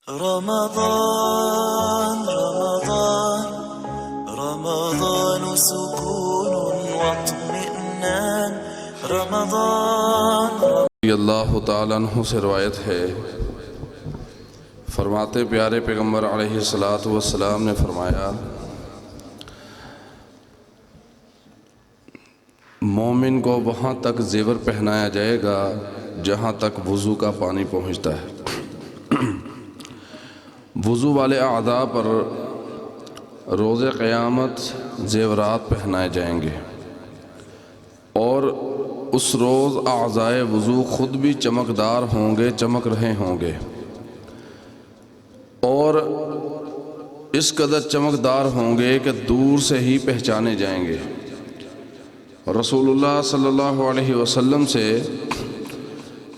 رمضان رمضان رمضان سكون واطمئنان رمضان رضی اللہ تعالیٰ عنہ سے روایت ہے، فرماتے پیارے پیغمبر علیہ الصلوۃ والسلام نے فرمایا، مومن کو وہاں تک زیور پہنایا جائے گا جہاں تک وضو کا پانی پہنچتا ہے۔ وضو والے اعضاء پر روز قیامت زیورات پہنائے جائیں گے، اور اس روز اعضائے وضو خود بھی چمکدار ہوں گے، چمک رہے ہوں گے، اور اس قدر چمکدار ہوں گے کہ دور سے ہی پہچانے جائیں گے۔ رسول اللہ صلی اللہ علیہ وسلم سے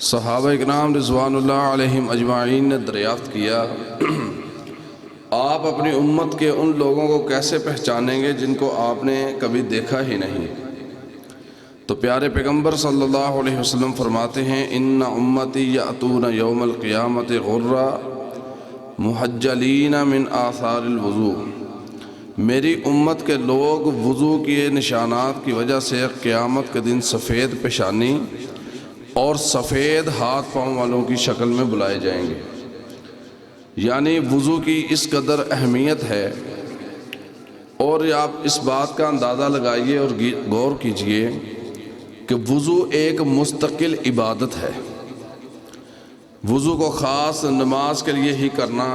صحابہ اکرام رضوان اللہ علیہم اجمعین نے دریافت کیا، آپ اپنی امت کے ان لوگوں کو کیسے پہچانیں گے جن کو آپ نے کبھی دیکھا ہی نہیں؟ تو پیارے پیغمبر صلی اللہ علیہ وسلم فرماتے ہیں، ان امتی یاتون یوم القیامت غرا محجلین من آثار الوضو، میری امت کے لوگ وضو کے نشانات کی وجہ سے قیامت کے دن سفید پیشانی اور سفید ہاتھ پاؤں والوں کی شکل میں بلائے جائیں گے۔ یعنی وضو کی اس قدر اہمیت ہے، اور آپ اس بات کا اندازہ لگائیے اور غور کیجئے کہ وضو ایک مستقل عبادت ہے۔ وضو کو خاص نماز کے لیے ہی کرنا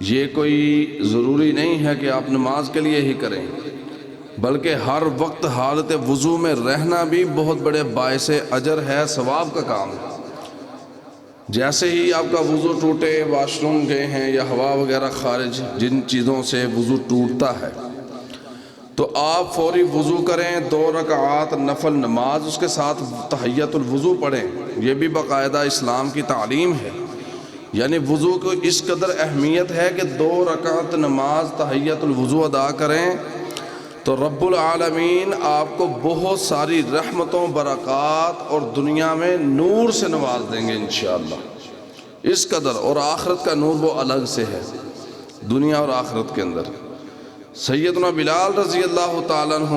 یہ کوئی ضروری نہیں ہے کہ آپ نماز کے لیے ہی کریں، بلکہ ہر وقت حالت وضو میں رہنا بھی بہت بڑے باعث اجر ہے، ثواب کا کام ہے۔ جیسے ہی آپ کا وضو ٹوٹے، واش روم گئے ہیں یا ہوا وغیرہ خارج جن چیزوں سے وضو ٹوٹتا ہے، تو آپ فوری وضو کریں، 2 رکعات نفل نماز اس کے ساتھ تحیۃ الوضو پڑھیں۔ یہ بھی باقاعدہ اسلام کی تعلیم ہے، یعنی وضو کو اس قدر اہمیت ہے کہ 2 رکعت نماز تحیۃ الوضو ادا کریں تو رب العالمین آپ کو بہت ساری رحمتوں، برکات اور دنیا میں نور سے نواز دیں گے انشاءاللہ، اس قدر۔ اور آخرت کا نور وہ الگ سے ہے، دنیا اور آخرت کے اندر۔ سیدنا بلال رضی اللہ تعالیٰ عنہ،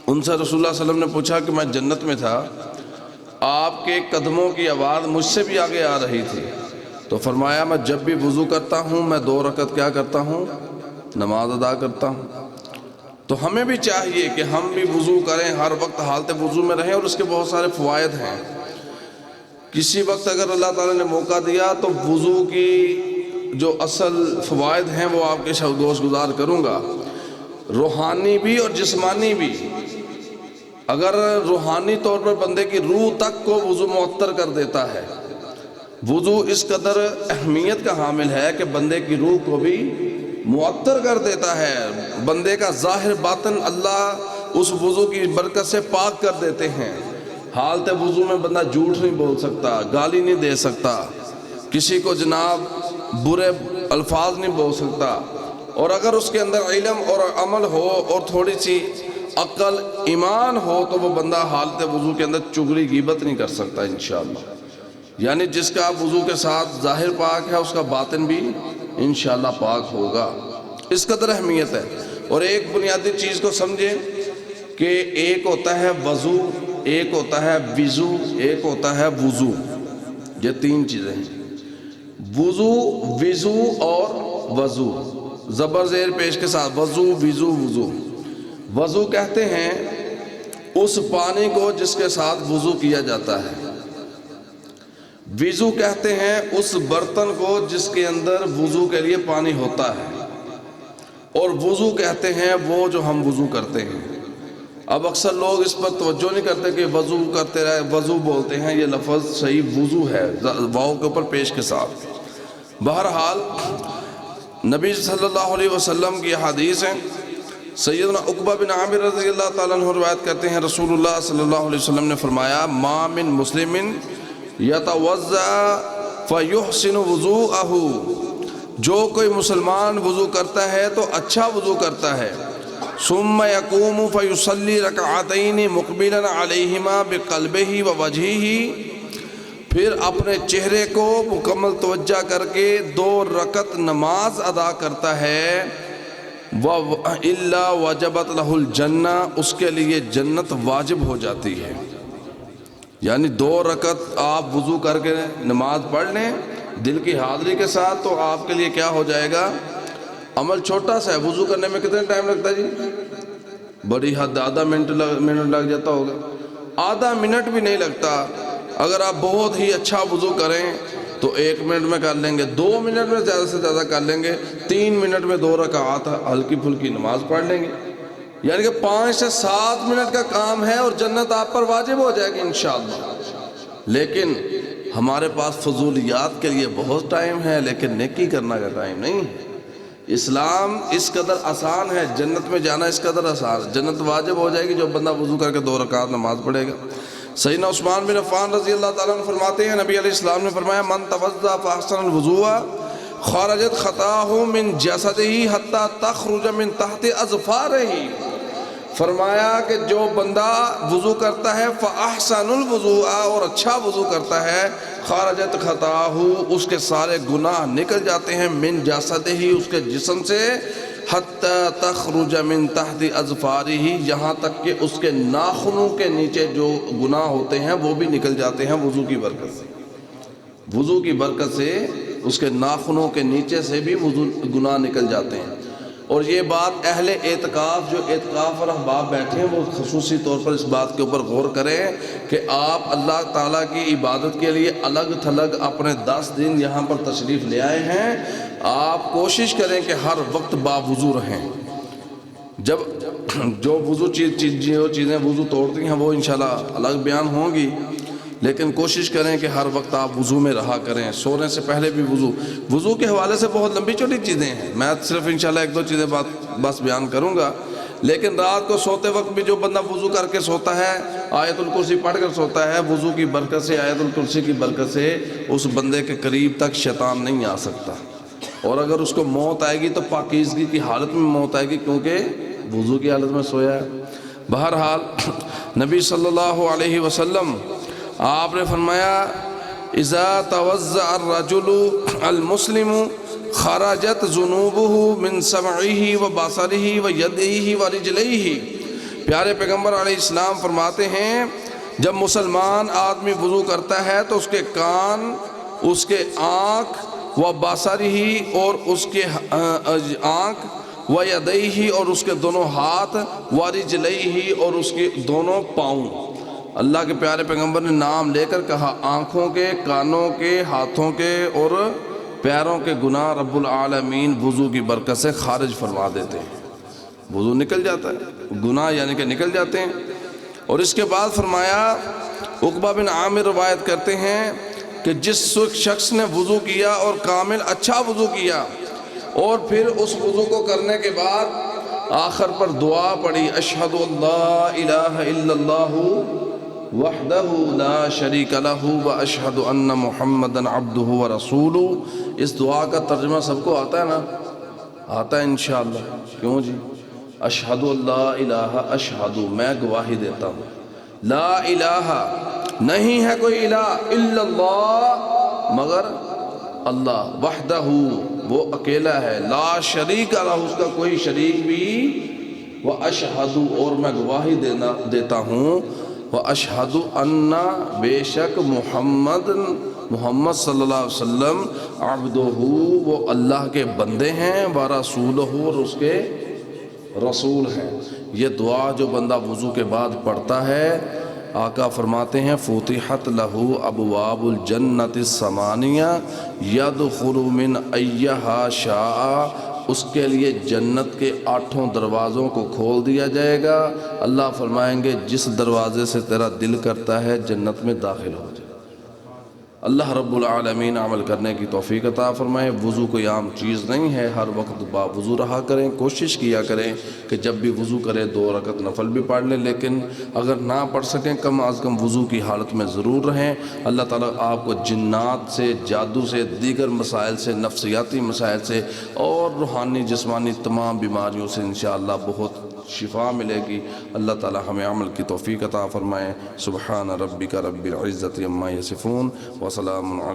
ان سے رسول اللہ صلی اللہ علیہ وسلم نے پوچھا کہ میں جنت میں تھا، آپ کے قدموں کی آواز مجھ سے بھی آگے آ رہی تھی، تو فرمایا میں جب بھی وضو کرتا ہوں میں 2 رکعت کیا کرتا ہوں؟ نماز ادا کرتا ہوں۔ تو ہمیں بھی چاہیے کہ ہم بھی وضو کریں، ہر وقت حالت وضو میں رہیں، اور اس کے بہت سارے فوائد ہیں۔ کسی وقت اگر اللہ تعالیٰ نے موقع دیا تو وضو کی جو اصل فوائد ہیں وہ آپ کے گوش گزار کروں گا، روحانی بھی اور جسمانی بھی۔ اگر روحانی طور پر بندے کی روح تک کو وضو معطر کر دیتا ہے، وضو اس قدر اہمیت کا حامل ہے کہ بندے کی روح کو بھی معطر کر دیتا ہے، بندے کا ظاہر باطن اللہ اس وضو کی برکت سے پاک کر دیتے ہیں۔ حالت وضو میں بندہ جھوٹ نہیں بول سکتا، گالی نہیں دے سکتا، کسی کو جناب برے الفاظ نہیں بول سکتا، اور اگر اس کے اندر علم اور عمل ہو اور تھوڑی سی عقل ایمان ہو تو وہ بندہ حالت وضو کے اندر چغلی غیبت نہیں کر سکتا انشاءاللہ۔ یعنی جس کا وضو کے ساتھ ظاہر پاک ہے اس کا باطن بھی انشاءاللہ پاک ہوگا، اس قدر اہمیت ہے۔ اور ایک بنیادی چیز کو سمجھیں کہ ایک ہوتا ہے وضو، ایک ہوتا ہے وضو، ایک ہوتا ہے وضو، یہ 3 چیزیں ہیں، وضو، وضو اور وضو، زبر زیر پیش کے ساتھ، وضو وضو وضو۔ وضو کہتے ہیں اس پانی کو جس کے ساتھ وضو کیا جاتا ہے، وضو کہتے ہیں اس برتن کو جس کے اندر وضو کے لیے پانی ہوتا ہے، اور وضو کہتے ہیں وہ جو ہم وضو کرتے ہیں۔ اب اکثر لوگ اس پر توجہ نہیں کرتے کہ وضو کرتے رہے، وضو بولتے ہیں، یہ لفظ صحیح وضو ہے، واو کے اوپر پیش کے ساتھ۔ بہرحال نبی صلی اللہ علیہ وسلم کی حدیث ہیں، سیدنا عقبہ بن عامر رضی اللہ تعالیٰ عنہ روایت کرتے ہیں، رسول اللہ صلی اللہ علیہ وسلم نے فرمایا، ما من مسلم یتوضا فیحسن وضوءہ، جو کوئی مسلمان وضو کرتا ہے تو اچھا وضو کرتا ہے، ثم یقوم فیصلی رکعتین مقبلا علیہما بقلبہ ووجہہ، پھر اپنے چہرے کو مکمل توجہ کر کے 2 رکعت نماز ادا کرتا ہے وَإِلَّا وَجَبَتْ لَهُ الْجَنَّةُ، اس کے لیے جنت واجب ہو جاتی ہے۔ یعنی 2 رکعت آپ وضو کر کے نماز پڑھ لیں دل کی حاضری کے ساتھ، تو آپ کے لیے کیا ہو جائے گا؟ عمل چھوٹا سا ہے، وضو کرنے میں کتنے ٹائم لگتا ہے جی؟ بڑی حد آدھا منٹ لگ جاتا ہوگا، آدھا منٹ بھی نہیں لگتا۔ اگر آپ بہت ہی اچھا وضو کریں تو 1 منٹ میں کر لیں گے، 2 منٹ میں زیادہ سے زیادہ کر لیں گے، 3 منٹ میں 2 رکعات ہلکی پھلکی نماز پڑھ لیں گے، یعنی کہ 5 سے 7 منٹ کا کام ہے اور جنت آپ پر واجب ہو جائے گی انشاءاللہ۔ لیکن ہمارے پاس فضولیات کے لیے بہت ٹائم ہے، لیکن نیکی کرنا کا ٹائم نہیں ہے۔ اسلام اس قدر آسان ہے، جنت میں جانا اس قدر آسان ہے، جنت واجب ہو جائے گی جو بندہ وضو کر کے 2 رکعات نماز پڑھے گا۔ سیدنا عثمان بن عفان رضی اللہ تعالیٰ عنہ فرماتے ہیں، نبی علیہ السلام نے فرمایا من توضأ فاحسن الوضوء خرجت خطاہ من جسدہ حتی تخرج من تحت اظفارہ، فرمایا کہ جو بندہ وضو کرتا ہے فاحسن الوضوء، اور اچھا وضو کرتا ہے، خرجت خطاہ، اس کے سارے گناہ نکل جاتے ہیں، من جسدہ، اس کے جسم سے، حتی تخرج من تحت اظفارہ، یہاں تک کہ اس کے ناخنوں کے نیچے جو گناہ ہوتے ہیں وہ بھی نکل جاتے ہیں وضو کی برکت سے۔ وضو کی برکت سے اس کے ناخنوں کے نیچے سے بھی گناہ نکل جاتے ہیں۔ اور یہ بات اہل اعتکاف، جو اعتکاف اور احباب بیٹھے ہیں، وہ خصوصی طور پر اس بات کے اوپر غور کریں کہ آپ اللہ تعالیٰ کی عبادت کے لیے الگ تھلگ اپنے 10 دن یہاں پر تشریف لے آئے ہیں، آپ کوشش کریں کہ ہر وقت باوضو رہیں۔ جب جو وضو چیزیں وضو توڑتی ہیں وہ انشاءاللہ الگ بیان ہوں گی، لیکن کوشش کریں کہ ہر وقت آپ وضو میں رہا کریں، سونے سے پہلے بھی وضو کے حوالے سے بہت لمبی چوڑی چیزیں ہیں، میں صرف انشاءاللہ 1-2 چیزیں بس بیان کروں گا۔ لیکن رات کو سوتے وقت بھی جو بندہ وضو کر کے سوتا ہے، آیت الکرسی پڑھ کر سوتا ہے، وضو کی برکت سے، آیت الکرسی کی برکت سے اس بندے کے قریب تک شیطان نہیں آ سکتا، اور اگر اس کو موت آئے گی تو پاکیزگی کی حالت میں موت آئے گی، کیونکہ وضو کی حالت میں سویا ہے۔ بہرحال نبی صلی اللہ علیہ وسلم آپ نے فرمایا اذا توضأ الرجل المسلم خرجت ذنوبه من سمعه وبصره ويديه ورجليه، پیارے پیغمبر علیہ السلام فرماتے ہیں جب مسلمان آدمی وضو کرتا ہے تو اس کے کان، اس کے آنکھ، وبصره اور اس کے آنکھ، ویدیہ اور اس کے دونوں ہاتھ، ورجلیہ اور اس کے دونوں پاؤں، اللہ کے پیارے پیغمبر نے نام لے کر کہا، آنکھوں کے، کانوں کے، ہاتھوں کے اور پیروں کے گناہ رب العالمین وضو کی برکت سے خارج فرما دیتے ہیں، وضو نکل جاتا ہے، گناہ یعنی کہ نکل جاتے ہیں۔ اور اس کے بعد فرمایا، عقبہ بن عامر روایت کرتے ہیں کہ جس شخص نے وضو کیا اور کامل اچھا وضو کیا اور پھر اس وضو کو کرنے کے بعد آخر پر دعا پڑھی، اشہد اللہ الہ الا اللہ وحدہ لا شریک لہ واشہد ان محمدًا عبدہ ورسولہ، اس دعا کا ترجمہ سب کو آتا ہے نا؟ آتا ہے انشاءاللہ، کیوں جی؟ اشہد اللہ الہ، اشہد میں گواہی دیتا ہوں، لا الہ نہیں ہے کوئی الہ، الا اللہ مگر اللہ، وحدہ وہ اکیلا ہے، لا شریک لہ اس کا کوئی شریک بھی، واشہد اور میں گواہی دیتا ہوں، واشہد ان بے شک محمد صلی اللہ علیہ وسلم عبدہ وہ اللہ کے بندے ہیں، ورسولہ اور اس کے رسول ہیں۔ یہ دعا جو بندہ وضو کے بعد پڑھتا ہے، آقا فرماتے ہیں فتحت لہ ابواب الجنت الثمانیہ یدخل من ایہا شاء، اس کے لیے جنت کے 8 دروازوں کو کھول دیا جائے گا، اللہ فرمائیں گے جس دروازے سے تیرا دل کرتا ہے جنت میں داخل ہو جائے۔ اللہ رب العالمین عمل کرنے کی توفیق عطا فرمائے۔ وضو کوئی عام چیز نہیں ہے، ہر وقت باوضو رہا کریں، کوشش کیا کریں کہ جب بھی وضو کریں 2 رکعت نفل بھی پڑھ لیں، لیکن اگر نہ پڑھ سکیں کم از کم وضو کی حالت میں ضرور رہیں۔ اللہ تعالیٰ آپ کو جنات سے، جادو سے، دیگر مسائل سے، نفسیاتی مسائل سے اور روحانی جسمانی تمام بیماریوں سے انشاءاللہ بہت شفا ملے گی۔ اللہ تعالی ہمیں عمل کی توفیق عطا فرمائے۔ سبحان ربک رب العزت عما یصفون وسلام علی